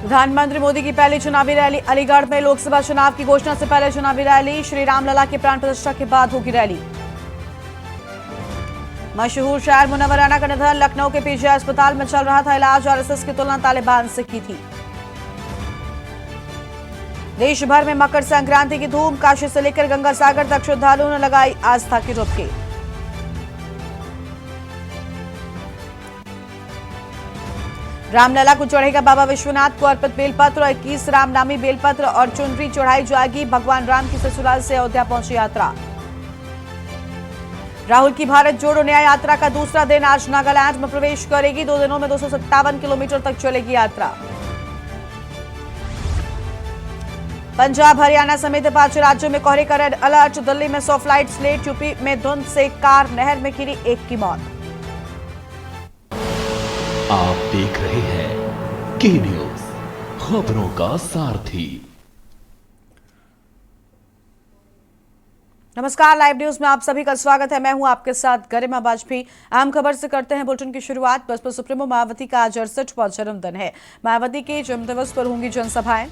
प्रधानमंत्री मोदी की पहली चुनावी रैली अलीगढ़ में। लोकसभा चुनाव की घोषणा से पहले चुनावी रैली। श्री रामलला की प्राण प्रतिष्ठा के बाद होगी रैली। मशहूर शायर मुनव्वर राना का निधन। लखनऊ के पीजीआई अस्पताल में चल रहा था इलाज। आरएसएस की तुलना तालिबान से की थी। देश भर में मकर संक्रांति की धूम। काशी से लेकर गंगा सागर तक श्रद्धालुओं ने लगाई आस्था की डुबकी। रामलला को चढ़ेगा बाबा विश्वनाथ को अर्पित बेलपत्र। 21 रामनामी बेलपत्र और चुनरी चढ़ाई जाएगी। भगवान राम की ससुराल से अयोध्या पहुंची यात्रा। राहुल की भारत जोड़ो न्याय यात्रा का दूसरा दिन। आज नागालैंड में प्रवेश करेगी। 2 दिनों में 257 किलोमीटर तक चलेगी यात्रा। पंजाब हरियाणा समेत 5 राज्यों में कोहरे का रेड अलर्ट। दिल्ली में 100 फ्लाइट्स लेट। यूपी में धुंध से कार नहर में गिरी, 1 की मौत। आप देख रहे हैं के न्यूज, खबरों का सारथी। नमस्कार, लाइव न्यूज में आप सभी का स्वागत है। मैं हूं आपके साथ गरिमा वाजपेयी। अहम खबर से करते हैं बुलेटिन की शुरुआत। बसपा सुप्रीमो मायावती का आज 68वां जन्मदिन है। मायावती के जन्मदिवस पर होंगी जनसभाएं।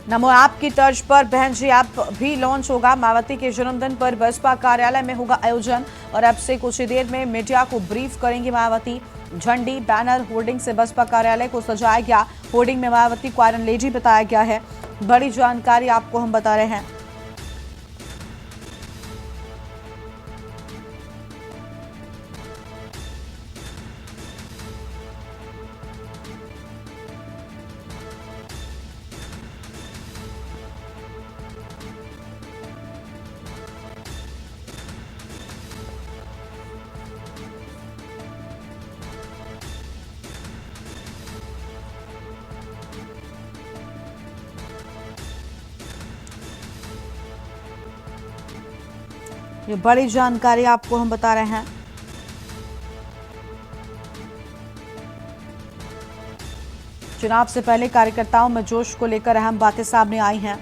नमो ऐप की तर्ज पर बहन जी ऐप भी लॉन्च होगा। मायावती के जन्मदिन पर बसपा कार्यालय में होगा आयोजन और अब से कुछ ही देर में मीडिया को ब्रीफ करेंगी मायावती। झंडी, बैनर, होर्डिंग से बसपा कार्यालय को सजाया गया। होर्डिंग में मायावती को आयरन लेडी बताया गया है। बड़ी जानकारी आपको हम बता रहे हैं। ये बड़ी जानकारी आपको हम बता रहे हैं। चुनाव से पहले कार्यकर्ताओं में जोश को लेकर अहम बातें सामने आई हैं।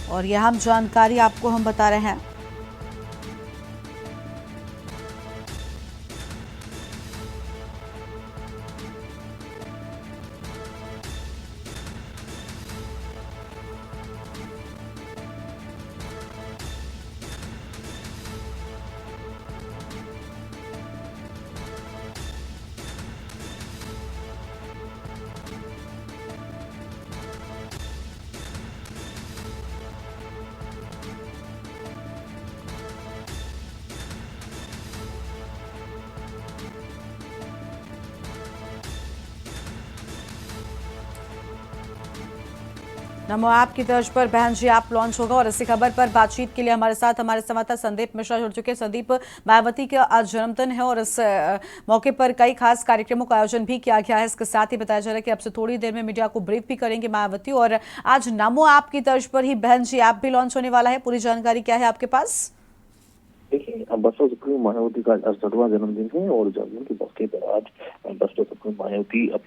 और यह अहम जानकारी आपको हम बता रहे हैं। नमो ऐप की तर्ज पर बहन जी ऐप लॉन्च होगा और इसी खबर पर बातचीत के लिए हमारे साथ हमारे संवाददाता संदीप मिश्रा जुड़ चुके हैं। संदीप, मायावती का आज जन्मदिन है और इस मौके पर कई खास कार्यक्रमों का आयोजन भी किया गया है। इसके साथ ही बताया जा रहा है कि अब से थोड़ी देर में मीडिया को ब्रीफ भी करेंगे मायावती और आज नमो ऐप की तर्ज पर ही बहन जी ऐप भी लॉन्च होने वाला है। पूरी जानकारी क्या है आपके पास? देखिए, बसपा सुप्रीमो मायावती का 68वां जन्मदिन है और जन्मदिन के मौके पर आज बसपा सुप्रीमो मायावती अब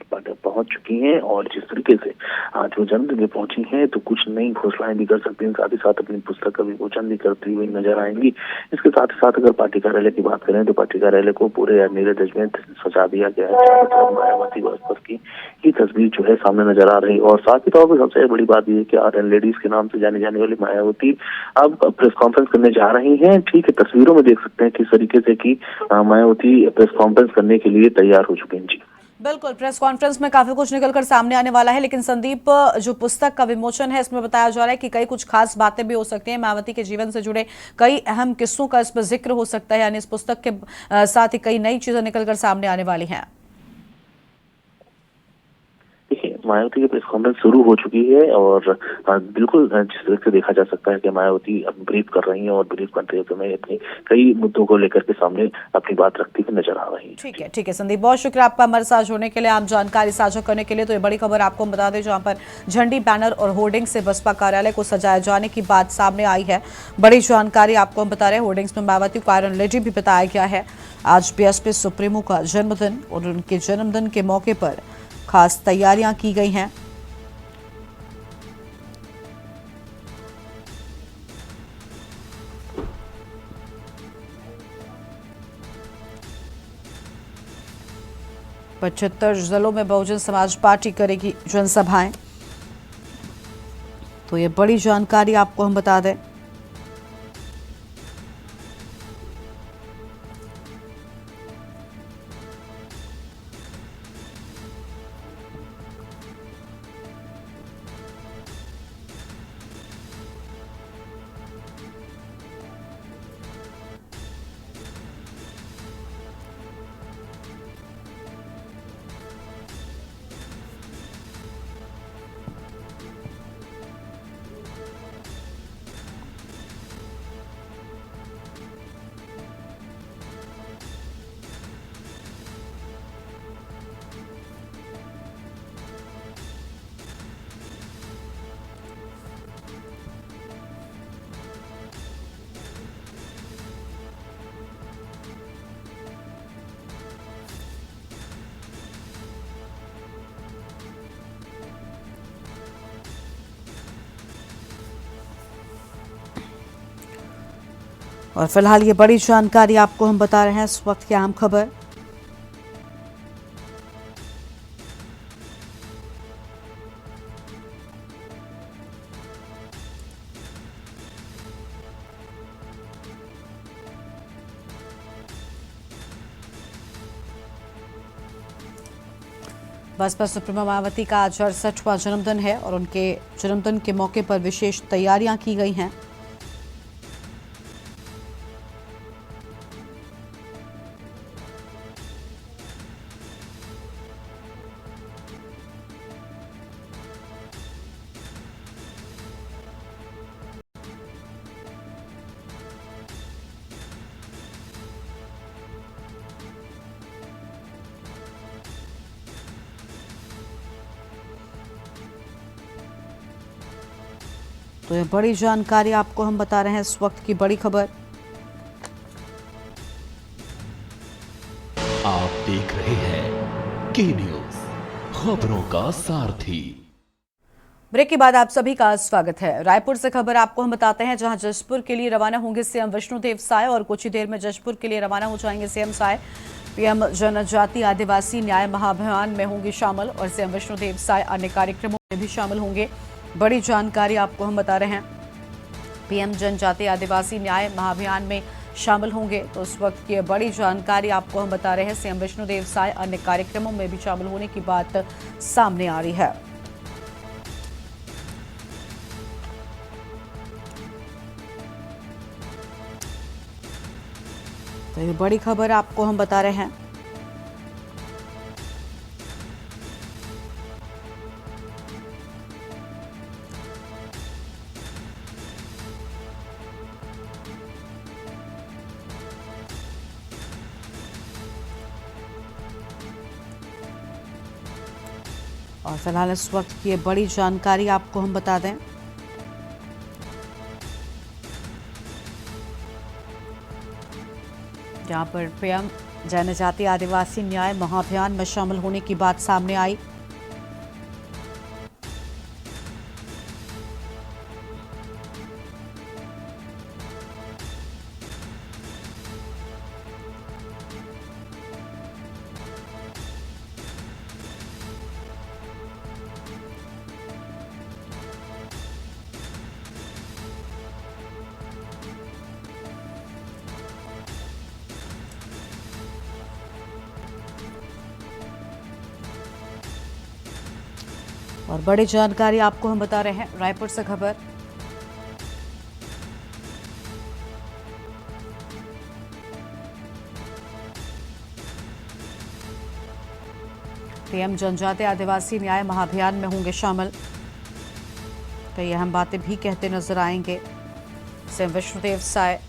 पहुंच चुकी हैं और जिस तरीके से आज वो जन्मदिन में पहुंची हैं तो कुछ नई घोषणाएं भी कर सकती हैं, साथ ही साथ अपनी पुस्तक का विमोचन भी करती हुई नजर आएंगी। इसके साथ ही साथ अगर पार्टी कार्यालय की बात करें तो पार्टी कार्यालय को पूरे नीरज में सजा दिया गया है। मायावती बसपा की ये तस्वीर जो है सामने नजर आ रही और साथ ही तौर पर सबसे बड़ी बात यह है कि आर्यन लेडीज के नाम से जानी जाने वाली मायावती अब प्रेस कॉन्फ्रेंस करने जा रही हैं। ठीक है, तस्वीरों में देख सकते हैं किस तरीके से कि मायावती प्रेस कॉन्फ्रेंस करने के लिए तैयार हो चुके हैं। जी बिल्कुल, प्रेस कॉन्फ्रेंस में काफी कुछ निकलकर सामने आने वाला है, लेकिन संदीप, जो पुस्तक का विमोचन है इसमें बताया जा रहा है कि कई कुछ खास बातें भी हो सकती हैं, मायावती के जीवन से जुड़े कई अहम किस्सों का इस पर जिक्र हो सकता है, यानी इस पुस्तक के साथ ही कई नई चीजें निकलकर सामने आने वाली हैं। देखिए, मायावती की प्रेस कॉन्फ्रेंस शुरू हो चुकी है और बिल्कुल जिस तरह से देखा जा सकता है कि मायावती अब ब्रीफ कर रही हैं और ब्रीफ करते हुए में अपने कई मुद्दों को लेकर के सामने अपनी बात रखती हुई नजर आ रही है। ठीक है संदीप, बहुत शुक्रिया आपका हमारे साथ जुड़ने के लिए, आप जानकारी साझा करने के लिए। तो ये बड़ी खबर आपको हम बता दें, जहां पर झंडी, बैनर और होर्डिंग से बसपा कार्यालय को सजाए जाने की बात सामने आई है। बड़ी जानकारी आपको हम बता रहे हैं, होर्डिंग्स में मायावती को आयरन लेडी भी बताया गया है। आज बीएसपी सुप्रीमो का जन्मदिन और उनके जन्मदिन के मौके पर खास तैयारियां की गई हैं। पचहत्तर जिलों में बहुजन समाज पार्टी करेगी जनसभाएं। तो ये बड़ी जानकारी आपको हम बता दें। और फिलहाल ये बड़ी जानकारी आपको हम बता रहे हैं, इस वक्त की अहम खबर। बसपा सुप्रीमो मायावती का आज 68वां जन्मदिन है और उनके जन्मदिन के मौके पर विशेष तैयारियां की गई हैं। तो ये बड़ी जानकारी आपको हम बता रहे हैं, इस वक्त की बड़ी खबर। आप देख रहे हैं के न्यूज, खबरों का सारथी। ब्रेक के बाद आप सभी का स्वागत है। रायपुर से खबर आपको हम बताते हैं, जहां जशपुर के लिए रवाना होंगे सीएम विष्णुदेव साय और कुछ ही देर में जशपुर के लिए रवाना हो जाएंगे सीएम साय। पीएम जनजाति आदिवासी न्याय महाअभियान में होंगे शामिल और सीएम विष्णुदेव साय अन्य कार्यक्रमों में भी शामिल होंगे। बड़ी जानकारी आपको हम बता रहे हैं, पीएम जनजाति आदिवासी न्याय महाअभियान में शामिल होंगे। तो उस वक्त की बड़ी जानकारी आपको हम बता रहे हैं, सीएम विष्णुदेव साय अन्य कार्यक्रमों में भी शामिल होने की बात सामने आ रही है। तो ये बड़ी खबर आपको हम बता रहे हैं। और फिलहाल इस वक्त की बड़ी जानकारी आपको हम बता दें, जहां पर पीएम जनजाति आदिवासी न्याय महाअभियान में शामिल होने की बात सामने आई। और बड़ी जानकारी आपको हम बता रहे हैं रायपुर से खबर। पीएम जनजातीय आदिवासी न्याय महाअभियान में होंगे शामिल। कई अहम बातें भी कहते नजर आएंगे। सीएम विष्णुदेव साय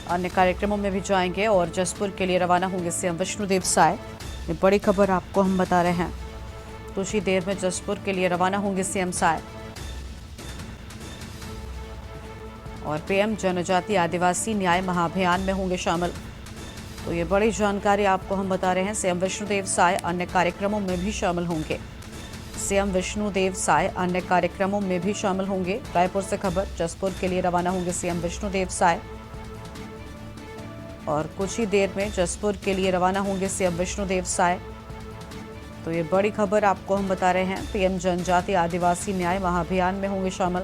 अन्य कार्यक्रमों में भी जाएंगे और जसपुर के लिए रवाना होंगे सीएम विष्णुदेव साय। ये बड़ी खबर आपको हम बता रहे हैं। कुछ ही देर में जसपुर के लिए रवाना होंगे सीएम साय और पीएम जनजातीय आदिवासी न्याय महाअभियान में होंगे शामिल। तो ये बड़ी जानकारी आपको हम बता रहे हैं। सीएम विष्णुदेव साय अन्य कार्यक्रमों में भी शामिल होंगे। सीएम विष्णुदेव साय अन्य कार्यक्रमों में भी शामिल होंगे। रायपुर से खबर। जसपुर के लिए रवाना होंगे सीएम विष्णुदेव साय और कुछ ही देर में जसपुर के लिए रवाना होंगे सीएम विष्णुदेव साय। तो ये बड़ी खबर आपको हम बता रहे हैं। पीएम जनजातीय आदिवासी न्याय महाअभियान में होंगे शामिल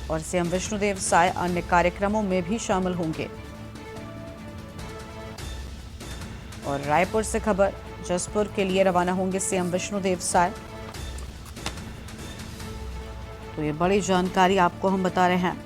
और सीएम विष्णुदेव साय अन्य कार्यक्रमों में भी शामिल होंगे। और रायपुर से खबर। जसपुर के लिए रवाना होंगे सीएम विष्णुदेव साय। तो ये बड़ी जानकारी आपको हम बता रहे हैं।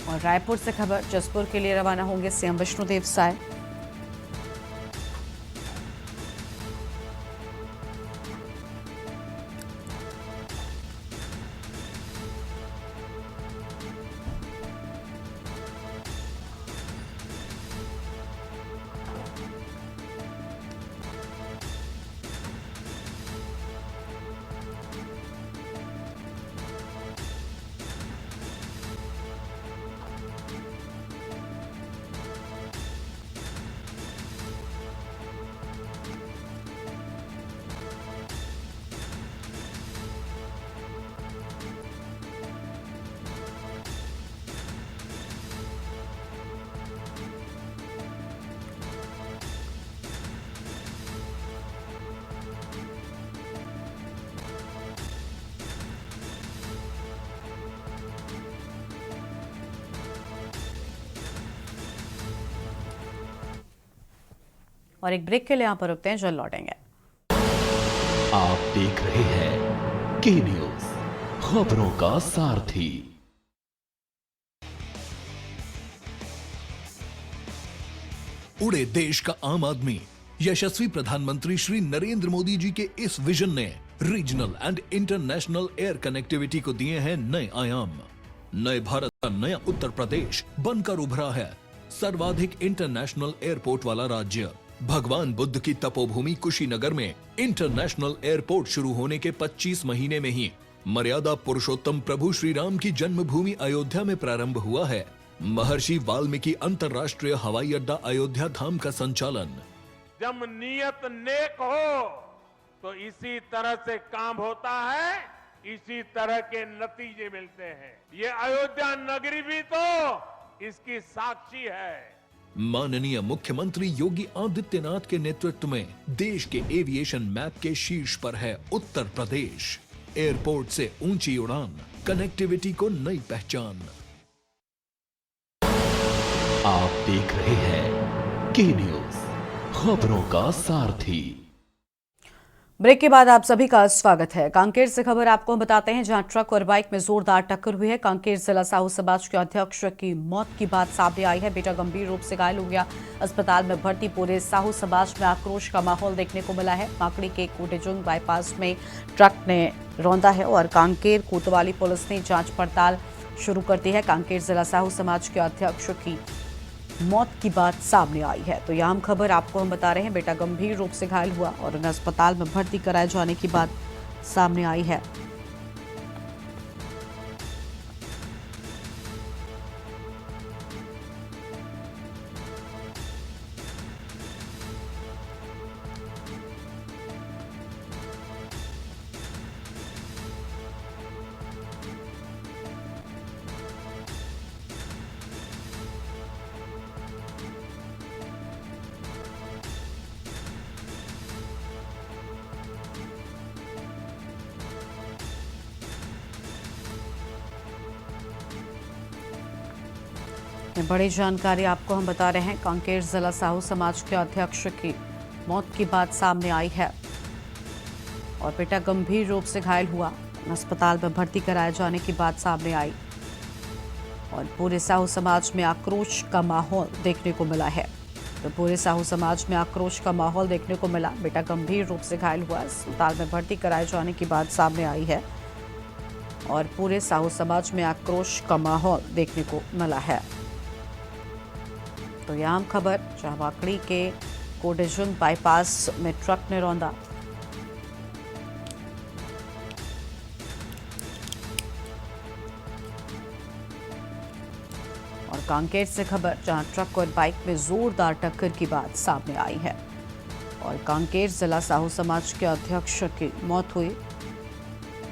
और रायपुर से खबर। जसपुर के लिए रवाना होंगे सीएम विष्णुदेव साय। और एक ब्रेक के लिए यहाँ पर रुकते हैं, जल्द लौटेंगे। आप देख रहे हैं के न्यूज, खबरों का सारथी। उड़े देश का आम आदमी। यशस्वी प्रधानमंत्री श्री नरेंद्र मोदी जी के इस विजन ने regional and international air connectivity को दिए हैं नए आयाम। नए भारत का नया उत्तर प्रदेश बनकर उभरा है सर्वाधिक इंटरनेशनल एयरपोर्ट वाला राज्य। भगवान बुद्ध की तपोभूमि कुशीनगर में इंटरनेशनल एयरपोर्ट शुरू होने के 25 महीने में ही मर्यादा पुरुषोत्तम प्रभु श्री राम की जन्मभूमि अयोध्या में प्रारंभ हुआ है। महर्षि वाल्मीकि अंतर्राष्ट्रीय हवाई अड्डा अयोध्या धाम का संचालन। जब नियत नेक हो तो इसी तरह से काम होता है, इसी तरह के नतीजे मिलते हैं। ये अयोध्या नगरी भी तो इसकी साक्षी है। माननीय मुख्यमंत्री योगी आदित्यनाथ के नेतृत्व में देश के एविएशन मैप के शीर्ष पर है उत्तर प्रदेश। एयरपोर्ट से ऊंची उड़ान, कनेक्टिविटी को नई पहचान। आप देख रहे हैं के न्यूज, खबरों का सारथी। ब्रेक के बाद आप सभी का स्वागत है। कांकेर से खबर आपको बताते हैं, जहां ट्रक और बाइक में जोरदार टक्कर हुई है। कांकेर जिला साहू समाज के अध्यक्ष की मौत की बात सामने आई है। बेटा गंभीर रूप से घायल हो गया, अस्पताल में भर्ती। पूरे साहू समाज में आक्रोश का माहौल देखने को मिला है। माकड़ी के कोटेजुंग बाईपास में ट्रक ने रौंदा है और कांकेर कोतवाली पुलिस ने जांच पड़ताल शुरू कर दी है। कांकेर जिला साहू समाज के अध्यक्ष की मौत की बात सामने आई है। तो यह अहम खबर आपको हम बता रहे हैं। बेटा गंभीर रूप से घायल हुआ और उन्हें अस्पताल में भर्ती कराए जाने की बात सामने आई है। बड़ी जानकारी आपको हम बता रहे हैं। कांकेर जिला साहू समाज के अध्यक्ष की मौत की बात सामने आई है और बेटा गंभीर रूप से घायल हुआ। अस्पताल में भर्ती कराए जाने की बात सामने आई और पूरे साहू समाज में आक्रोश का माहौल देखने को मिला है। तो पूरे साहू समाज में आक्रोश का माहौल देखने को मिला। बेटा गंभीर रूप से घायल हुआ, अस्पताल में भर्ती कराए जाने की बात सामने आई है और पूरे साहू समाज में आक्रोश का माहौल देखने को मिला है। तो यह आम खबर, चाहवाकड़ी के कोडेजुन बाईपास में ट्रक ने रौंदा। और कांकेर से खबर, जहां ट्रक और बाइक में जोरदार टक्कर की बात सामने आई है और कांकेर जिला साहू समाज के अध्यक्ष की मौत हुई।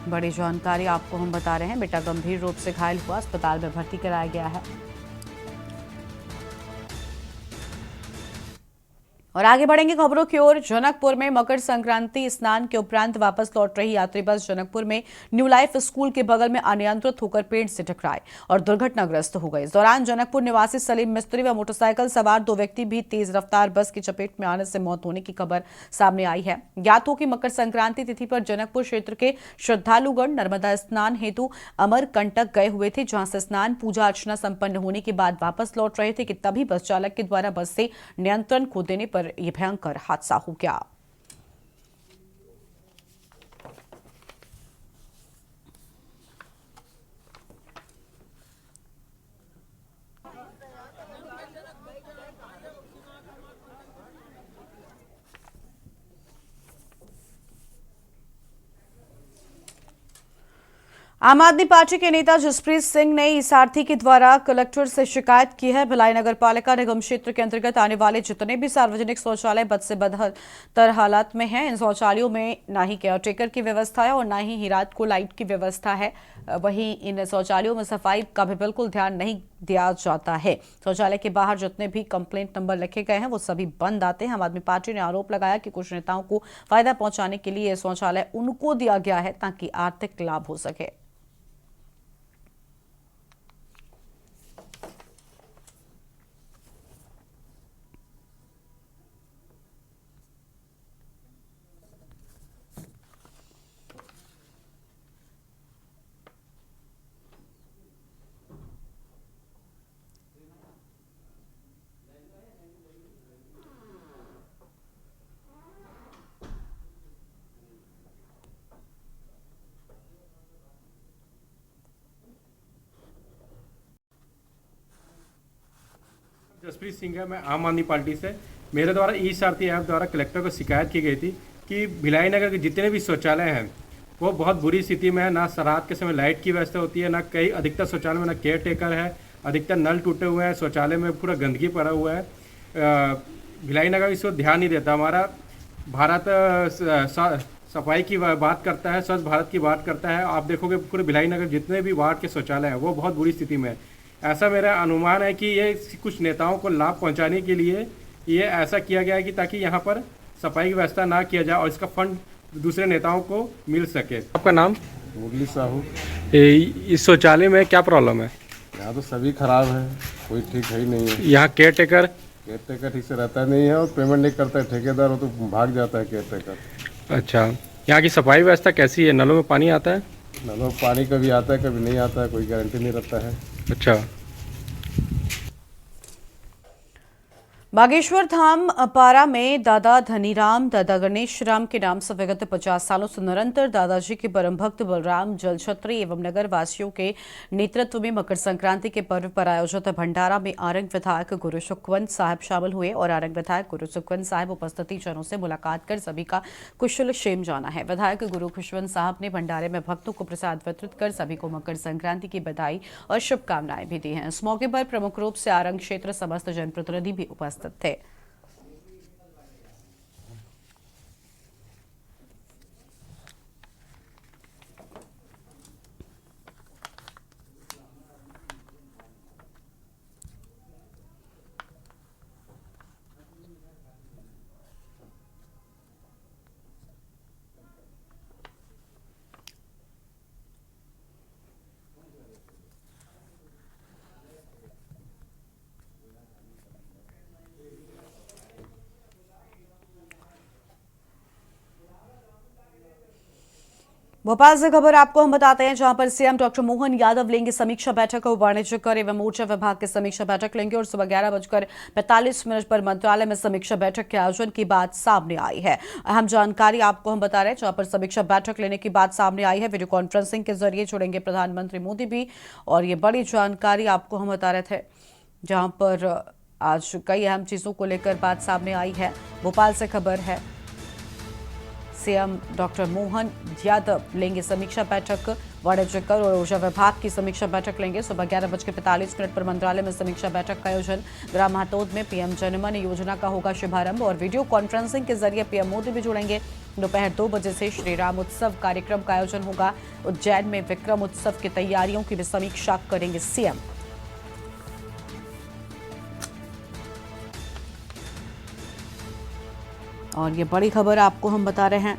बड़ी जानकारी आपको हम बता रहे हैं। बेटा गंभीर रूप से घायल हुआ, अस्पताल में भर्ती कराया गया है। और आगे बढ़ेंगे खबरों की ओर। जनकपुर में मकर संक्रांति स्नान के उपरांत वापस लौट रही यात्री बस जनकपुर में न्यू लाइफ स्कूल के बगल में अनियंत्रित होकर पेड़ से टकराई और दुर्घटनाग्रस्त हो गई। इस दौरान जनकपुर निवासी सलीम मिस्त्री व मोटरसाइकिल सवार 2 व्यक्ति भी तेज रफ्तार बस की चपेट में आने से मौत होने की खबर सामने आई है। ज्ञात हो कि मकर संक्रांति तिथि पर जनकपुर क्षेत्र के श्रद्धालुगण नर्मदा स्नान हेतु अमरकंटक गए हुए थे, जहां से स्नान पूजा अर्चना संपन्न होने के बाद वापस लौट रहे थे कि तभी बस चालक के द्वारा बस से नियंत्रण खो देने पर यह भयंकर हादसा हो गया। आम आदमी पार्टी के नेता जसप्रीत सिंह ने ईसार्थी के द्वारा कलेक्टर से शिकायत की है। भिलाई नगर पालिका निगम क्षेत्र के अंतर्गत आने वाले जितने भी सार्वजनिक शौचालय बद से बदतर हालात में हैं। इन शौचालयों में ना ही केयरटेकर की व्यवस्था है और ना ही रात को लाइट की व्यवस्था है। वहीं इन शौचालयों में सफाई का भी बिल्कुल ध्यान नहीं दिया जाता है। शौचालय के बाहर जितने भी कंप्लेंट नंबर लिखे गए हैं वो सभी बंद आते हैं। आम आदमी पार्टी ने आरोप लगाया कि कुछ नेताओं को फायदा पहुंचाने के लिए शौचालय उनको दिया गया है ताकि आर्थिक लाभ हो सके। जसप्रीत सिंह है, मैं आम आदमी पार्टी से। मेरे द्वारा ई सारथी ऐप द्वारा कलेक्टर को शिकायत की गई थी कि भिलाई नगर के जितने भी शौचालय हैं वो बहुत बुरी स्थिति में है। ना रात के समय लाइट की व्यवस्था होती है, ना कई अधिकतर शौचालय में ना केयर टेकर है, अधिकतर नल टूटे हुए हैं, शौचालय में पूरा गंदगी पड़ा हुआ है। भिलाई नगर इस पर ध्यान नहीं देता। हमारा भारत सफाई की बात करता है, स्वच्छ भारत की बात करता है। आप देखोगे पूरे भिलाई नगर जितने भी वार्ड के शौचालय हैं वो बहुत बुरी स्थिति में है। ऐसा मेरा अनुमान है कि ये कुछ नेताओं को लाभ पहुंचाने के लिए ये ऐसा किया गया है कि ताकि यहाँ पर सफाई की व्यवस्था ना किया जाए और इसका फंड दूसरे नेताओं को मिल सके। आपका नाम? मुरली साहू। इस शौचालय में क्या प्रॉब्लम है? यहाँ तो सभी खराब है, कोई ठीक है ही नहीं है। यहाँ केयर टेकर ठीक से रहता नहीं है और पेमेंट नहीं करता है ठेकेदार, वो तो भाग जाता है केयर टेकर। अच्छा, यहाँ की सफाई व्यवस्था कैसी है? नलों में पानी आता है? नलों में पानी कभी आता है कभी नहीं आता है, कोई गारंटी नहीं रहता है। अच्छा। बागेश्वर धाम अपारा में दादा धनीराम दादा गणेश राम के नाम से विगत 50 सालों से निरंतर दादाजी के परम भक्त बलराम जलछत्री एवं नगर वासियों के नेतृत्व में मकर संक्रांति के पर्व पर आयोजित भंडारा में आरंग विधायक गुरु सुखवंत साहब शामिल हुए और आरंग विधायक गुरु सुखवंत साहब उपस्थिति जनों से मुलाकात कर सभी का कुशल क्षेम जाना है। विधायक गुरु खुशवंत साहब ने भंडारे में भक्तों को प्रसाद वितरित कर सभी को मकर संक्रांति की बधाई और शुभकामनाएं भी दी हैं। इस मौके पर प्रमुख रूप से आरंग क्षेत्र समस्त जनप्रतिनिधि भी उपस्थित थे। भोपाल से खबर आपको हम बताते हैं, जहां पर सीएम डॉक्टर मोहन यादव लेंगे समीक्षा बैठक और वाणिज्य कर एवं ऊर्जा विभाग की समीक्षा बैठक लेंगे और सुबह 11:45 पर मंत्रालय में समीक्षा बैठक के आयोजन की बात सामने आई है। अहम जानकारी आपको हम बता रहे हैं, जहां पर समीक्षा बैठक लेने की बात सामने आई है। वीडियो कॉन्फ्रेंसिंग के जरिए जुड़ेंगे प्रधानमंत्री मोदी भी, और ये बड़ी जानकारी आपको हम बता रहे थे, जहां पर आज कई अहम चीजों को लेकर बात सामने आई है। भोपाल से खबर है, सीएम डॉक्टर मोहन यादव लेंगे समीक्षा बैठक, वाणिज्य कर और ऊर्जा विभाग की समीक्षा बैठक लेंगे। सुबह 11:45 पर मंत्रालय में समीक्षा बैठक का आयोजन। ग्राम हातोद में पीएम जनमन योजना का होगा शुभारंभ और वीडियो कॉन्फ्रेंसिंग के जरिए पीएम मोदी भी जुड़ेंगे। दोपहर 2 बजे से श्री राम उत्सव कार्यक्रम का आयोजन होगा। उज्जैन में विक्रम उत्सव की तैयारियों की भी समीक्षा करेंगे सीएम। और ये बड़ी खबर आपको हम बता रहे हैं,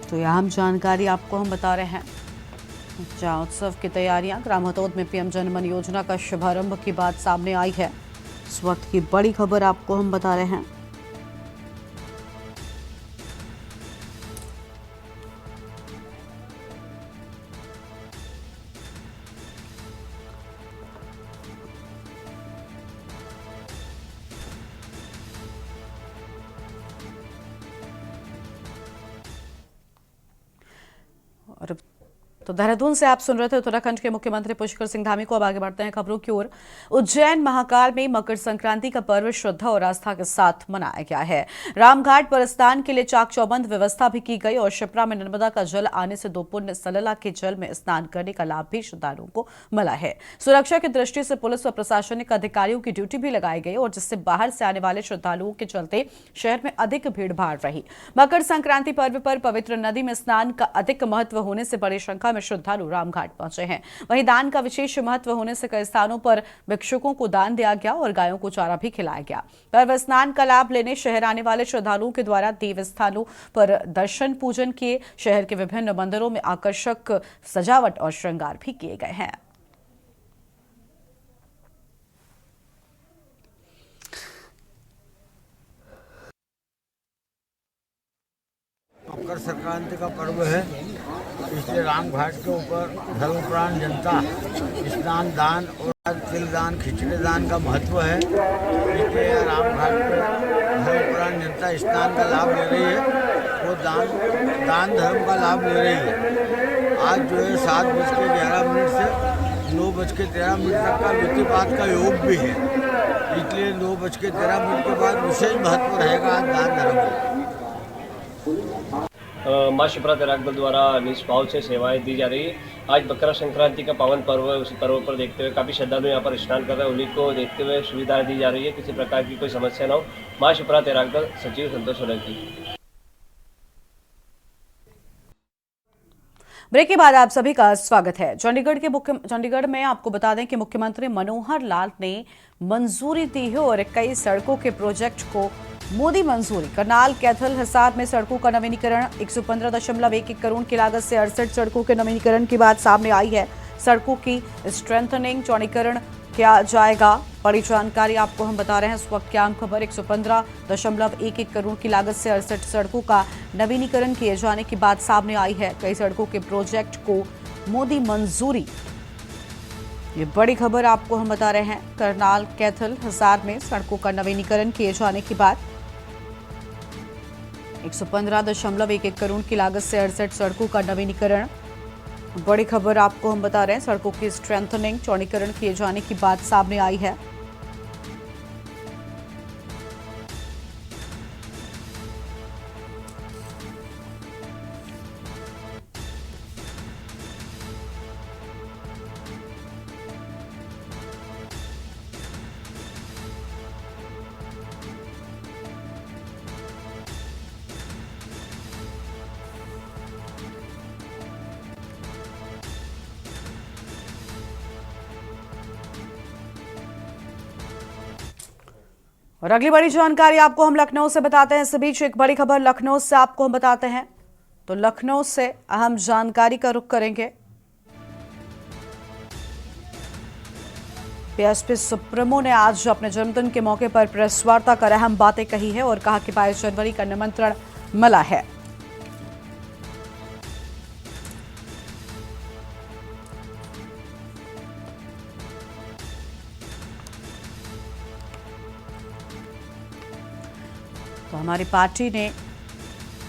तो यह अहम जानकारी आपको हम बता रहे हैं, जहां उत्सव की तैयारियां, ग्राम हतोद में पीएम जनमन योजना का शुभारंभ की बात सामने आई है। इस वक्त की बड़ी खबर आपको हम बता रहे हैं। और तो देहरादून से आप सुन रहे थे उत्तराखंड के मुख्यमंत्री पुष्कर सिंह धामी को। अब आगे बढ़ते हैं खबरों की ओर। उज्जैन महाकाल में मकर संक्रांति का पर्व श्रद्धा और आस्था के साथ मनाया गया है। रामघाट पर स्नान के लिए चाक चौबंद व्यवस्था भी की गई और शिप्रा में नर्मदा का जल आने से 2 पुण्य सलला के जल में स्नान करने का लाभ भी श्रद्धालुओं को मिला है। सुरक्षा की दृष्टि से पुलिस व प्रशासनिक अधिकारियों की ड्यूटी भी लगाई गई और जिससे बाहर से आने वाले श्रद्धालुओं के चलते शहर में अधिक भीड़ भाड़ रही। मकर संक्रांति पर्व पर पवित्र नदी में स्नान का अधिक महत्व होने से बड़ी संख्या में श्रद्धालु रामघाट पहुंचे हैं। वहीं दान का विशेष महत्व होने से कई स्थानों पर भिक्षुकों को दान दिया गया और गायों को चारा भी खिलाया गया। पर्व स्नान का लाभ लेने शहर आने वाले श्रद्धालुओं के द्वारा देव स्थानों पर दर्शन पूजन किए। शहर के विभिन्न मंदिरों में आकर्षक सजावट और श्रृंगार भी किए गए हैं। मकर संक्रांति का पर्व है, इसलिए रामघाट के ऊपर धर्मप्राण जनता स्नान दान और तिल दान खिचड़ी दान का महत्व है। इसलिए रामघाट पर धर्मप्राण जनता स्नान का लाभ ले रही है, वो दान धर्म का लाभ ले रही है। आज जो है 7:11 से 9:13 तक का व्यतिपात का योग भी है, इसलिए 9:13 के बाद विशेष महत्व रहेगा आज दान धर्म का। माँ शिप्रा तैराक दल द्वारा निष्भाव से सेवाएं दी जा रही है। आज मकर संक्रांति का पावन पर्व है, उसी पर्व पर देखते हुए काफ़ी श्रद्धालु यहाँ पर स्नान कर रहे हैं। उन्हीं को देखते हुए सुविधाएं दी जा रही है, किसी प्रकार की कोई समस्या ना हो। माँ शिप्रा तैराक दल, सचिव संतोष सोलंकी। ब्रेक के बाद आप सभी का स्वागत है। चंडीगढ़ में आपको बता दें कि मुख्यमंत्री मनोहर लाल ने मंजूरी दी है और कई सड़कों के प्रोजेक्ट को मोदी मंजूरी। करनाल कैथल हिसार में सड़कों का नवीनीकरण 115.11 करोड़ की लागत से 68 सड़कों के नवीनीकरण की बात सामने आई है। सड़कों की स्ट्रेंथनिंग चौड़ीकरण किया जाएगा। बड़ी जानकारी आपको हम बता रहे हैं, इस वक्त की आम खबर 115.11 करोड़ की लागत से 68 सड़कों का नवीनीकरण किए जाने की बात सामने आई है। कई सड़कों के प्रोजेक्ट को मोदी मंजूरी। ये बड़ी खबर आपको हम बता रहे हैं। करनाल कैथल हिसार में सड़कों का नवीनीकरण किए जाने की बात, 115.11 करोड़ की लागत से 68 सड़कों का नवीनीकरण। बड़ी खबर आपको हम बता रहे हैं, सड़कों की स्ट्रेंथनिंग चौड़ीकरण किए जाने की बात सामने आई है। और अगली बड़ी जानकारी आपको हम लखनऊ से बताते हैं। इस बीच एक बड़ी खबर लखनऊ से आपको हम बताते हैं। तो लखनऊ से अहम जानकारी का रुख करेंगे। बीएसपी सुप्रीमो ने आज अपने जन्मदिन के मौके पर प्रेस वार्ता कर अहम बातें कही है और कहा कि 22 जनवरी का निमंत्रण मिला है। तो हमारी पार्टी ने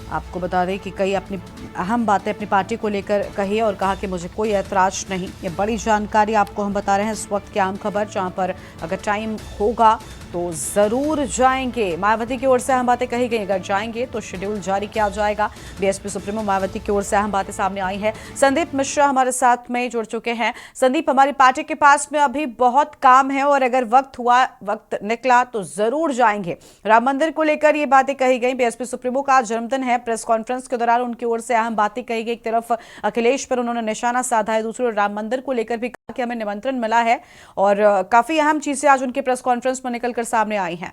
आपको बता दें कि कई अपनी अहम बातें अपनी पार्टी को लेकर कही और कहा कि मुझे कोई ऐतराज नहीं। ये बड़ी जानकारी आपको हम बता रहे हैं इस वक्त की अहम खबर, जहां पर अगर टाइम होगा तो जरूर जाएंगे। मायावती की ओर से अहम बातें कही गई, अगर जाएंगे तो शेड्यूल जारी किया जाएगा। बीएसपी सुप्रीमो मायावती की ओर से अहम बातें सामने आई है। संदीप मिश्रा हमारे साथ में जुड़ चुके हैं। संदीप, हमारी पार्टी के पास में अभी बहुत काम है और अगर वक्त निकला तो जरूर जाएंगे। राम मंदिर को लेकर ये बातें कही गई। बीएसपी सुप्रीमो का जन्मदिन है। प्रेस कॉन्फ्रेंस के दौरान उनकी ओर से अहम बातें कही गई। एक तरफ अखिलेश पर उन्होंने निशाना साधा है, दूसरी ओर राम मंदिर को लेकर भी कहा कि हमें निमंत्रण मिला है और काफी अहम चीजें आज उनके प्रेस कॉन्फ्रेंस में निकलकर सामने आई हैं।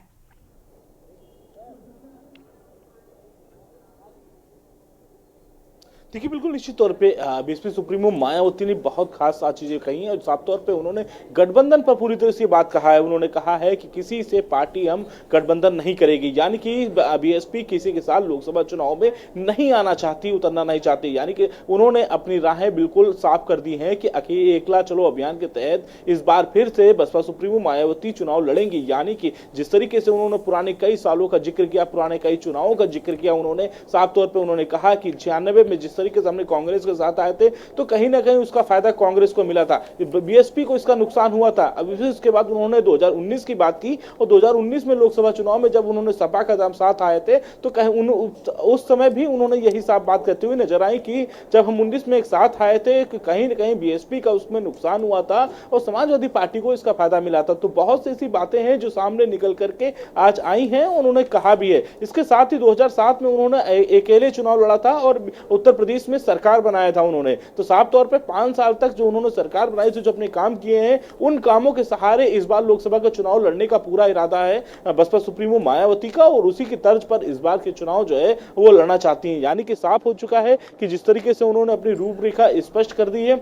देखिए, बिल्कुल निश्चित तौर पे बीएसपी सुप्रीमो मायावती ने बहुत खास चीजें कही हैं और साफ तौर पे उन्होंने गठबंधन पर पूरी तरह से बात कहा है। उन्होंने कहा है कि किसी से पार्टी हम गठबंधन नहीं करेगी, यानी कि बीएसपी किसी के साथ लोकसभा चुनाव में नहीं आना चाहती, उतरना नहीं चाहती। यानी कि उन्होंने अपनी राहें बिल्कुल साफ कर दी हैं कि एकला चलो अभियान के तहत इस बार फिर से बसपा सुप्रीमो मायावती चुनाव लड़ेंगी। यानी कि जिस तरीके से उन्होंने पुराने कई सालों का जिक्र किया, पुराने कई चुनावों का जिक्र किया, उन्होंने साफ तौर पर उन्होंने कहा कि 96 में जिस तरीके से हमने कांग्रेस के साथ आए थे तो कहीं ना कहीं उसका फायदा कांग्रेस को मिला था, बीएसपी को इसका नुकसान हुआ था। अब इसके बाद उन्होंने 2019 की बात की और 2019 में लोकसभा चुनाव में जब उन्होंने सपा का साथ आए थे तो कहीं उस समय भी उन्होंने यही साफ बात करते हुए नजर आई कि जब हम 19 में एक साथ आए थे कि कहीं ना कहीं बीएसपी का उसमें नुकसान हुआ था और समाजवादी पार्टी को इसका फायदा मिला था। तो बहुत सी ऐसी बातें हैं जो सामने निकल करके आज आई हैं, उन्होंने कहा भी है। इसके साथ ही 2007 में उन्होंने अकेले चुनाव लड़ा था और उत्तर प्रदेश में सरकार बनाया था उन्होंने। तो साफ तौर पे 5 साल तक जो उन्होंने सरकार बनाई थी, जो अपने काम किए हैं, उन कामों के सहारे इस बार लोकसभा का चुनाव लड़ने का पूरा इरादा है बसपा सुप्रीमो मायावती का और उसी की तर्ज पर इस बार के चुनाव जो है वो लड़ना चाहती हैं। यानी कि साफ हो चुका है कि जिस तरीके से उन्होंने अपनी रूपरेखा स्पष्ट कर दी है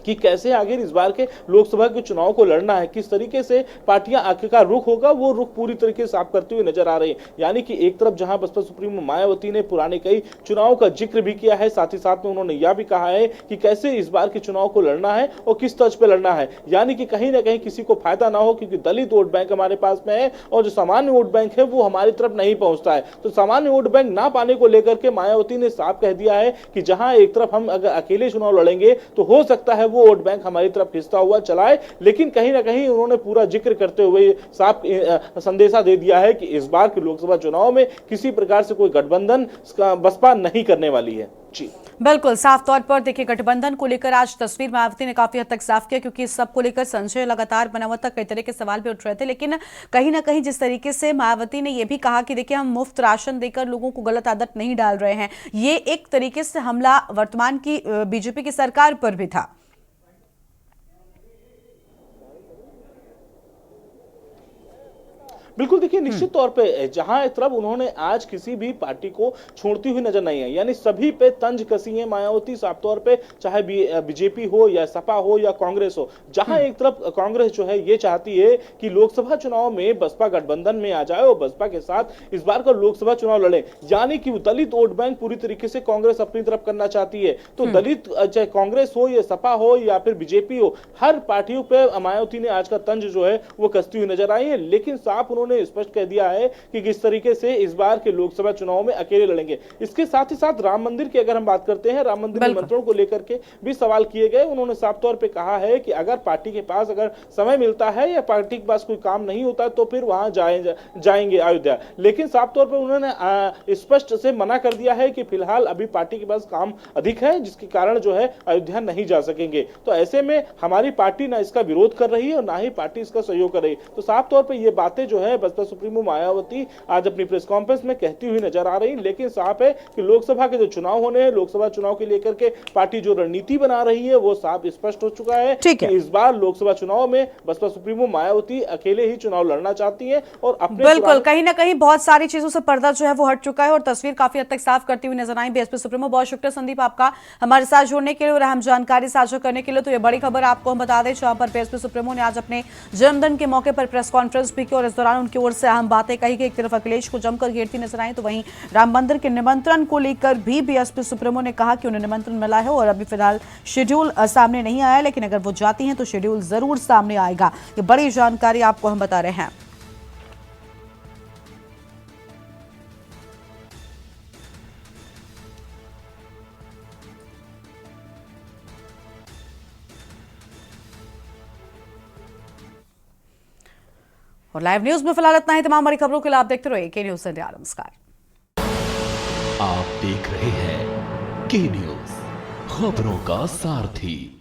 कि कैसे आगे इस बार के लोकसभा के चुनाव को लड़ना है, किस तरीके से पार्टियां आगे का रुख होगा, वो रुख पूरी तरीके से साफ करते हुए नजर आ रही है। यानी कि एक तरफ जहां बसपा सुप्रीमो मायावती ने पुराने कई चुनावों का जिक्र भी किया है, साथ ही साथ में उन्होंने यह भी कहा है कि कैसे इस बार के चुनाव को लड़ना है और किस तर्ज पे लड़ना है। यानी कि कहीं ना कहीं किसी को फायदा ना हो, क्योंकि दलित वोट बैंक हमारे पास में है और जो सामान्य वोट बैंक है वो हमारी तरफ नहीं पहुंचता है। तो सामान्य वोट बैंक ना पाने को लेकर के मायावती ने साफ कह दिया है कि जहां एक तरफ हम अगर अकेले चुनाव लड़ेंगे तो हो सकता है वो वोट बैंक हमारी तरफ खिंचता हुआ चलाए, लेकिन कहीं ना कहीं उन्होंने पूरा जिक्र करते हुए साफ संदेशा दे दिया है कि इस बार के लोकसभा चुनाव में किसी प्रकार से कोई गठबंधन बसपा नहीं करने वाली है। जी बिल्कुल साफ तौर पर देखिए, गठबंधन को लेकर आज तस्वीर मायावती ने काफी हद तक साफ किया, क्योंकि इस सब को लेकर संशय लगातार बना हुआ था, कई तरह के सवाल भी उठ रहे थे। लेकिन कहीं ना कहीं जिस तरीके से मायावती ने यह भी कहा कि देखिए हम मुफ्त राशन देकर लोगों को गलत आदत नहीं डाल रहे हैं, ये एक तरीके से हमला वर्तमान की बीजेपी की सरकार पर भी था। बिल्कुल, देखिए निश्चित तौर पे जहां एक तरफ उन्होंने आज किसी भी पार्टी को छोड़ती हुई नजर नहीं है, यानी सभी पे तंज कसी है मायावती साफ तौर पे, चाहे बीजेपी हो या सपा हो या कांग्रेस हो। जहां एक तरफ कांग्रेस जो है ये चाहती है कि लोकसभा चुनाव में बसपा गठबंधन में आ जाए और बसपा के साथ इस बार का लोकसभा चुनाव लड़े, यानी कि दलित वोट बैंक पूरी तरीके से कांग्रेस अपनी तरफ करना चाहती है। तो दलित चाहे कांग्रेस हो या सपा हो या फिर बीजेपी हो, हर पार्टियों पे मायावती ने आज का तंज जो है वो कसती हुई नजर आई है। लेकिन साफ उन्होंने स्पष्ट कह दिया है कि किस तरीके से इस बार के लोकसभा चुनाव में अकेले लड़ेंगे। इसके साथ ही साथ राम मंदिर की अगर हम बात करते हैं, राम मंदिर निमंत्रण को लेकर के भी सवाल किए गए। उन्होंने साफ तौर पे कहा है कि अगर पार्टी के पास अगर समय मिलता है या पार्टी के पास कोई काम नहीं होता तो फिर वहां जाएंगे अयोध्या। लेकिन साफ तौर पर उन्होंने स्पष्ट से मना कर दिया है कि फिलहाल अभी पार्टी के पास काम अधिक है, जिसके कारण जो है अयोध्या नहीं जा सकेंगे। तो ऐसे में हमारी पार्टी ना इसका विरोध कर रही है और ना ही पार्टी इसका सहयोग कर रही है। तो साफ तौर पर यह बातें जो है है। बसपा सुप्रीमो मायावती आज अपनी प्रेस कॉन्फ्रेंस में कहती हुई नजर आ रही, लेकिन साफ है कि लोकसभा के जो चुनाव होने हैं, लोकसभा चुनाव के लेकर के पार्टी जो रणनीति बना रही है वो साफ स्पष्ट हो चुका है कि इस बार लोकसभा चुनाव में बसपा सुप्रीमो मायावती अकेले ही चुनाव लड़ना चाहती है और अपने बिल्कुल कहीं ना कहीं बहुत सारी चीजों से पर्दा जो है वो हट चुका है और तस्वीर काफी हद तक साफ करती हुई नजर आई बीएसपी सुप्रीमो। बहुत शुक्रिया संदीप आपका हमारे साथ जुड़ने के लिए और अहम जानकारी साझा करने के लिए। तो ये बड़ी खबर आपको हम बता दें जहां पर बीएसपी सुप्रीमो ने आज अपने जन्मदिन के मौके पर प्रेस कॉन्फ्रेंस भी की और इस दौरान उनकी ओर से अहम बातें कही गई। एक तरफ अखिलेश को जमकर घेरती नजर आई तो वहीं राम मंदिर के निमंत्रण को लेकर भी बीएसपी सुप्रीमो ने कहा कि उन्हें निमंत्रण मिला है और अभी फिलहाल शेड्यूल सामने नहीं आया, लेकिन अगर वो जाती हैं तो शेड्यूल जरूर सामने आएगा। ये बड़ी जानकारी आपको हम बता रहे हैं। और लाइव न्यूज में फिलहाल इतना ही। तमाम बड़ी खबरों के लिए आप देखते रहिए के न्यूज इंडिया। नमस्कार। आप देख रहे हैं के न्यूज, खबरों का सारथी।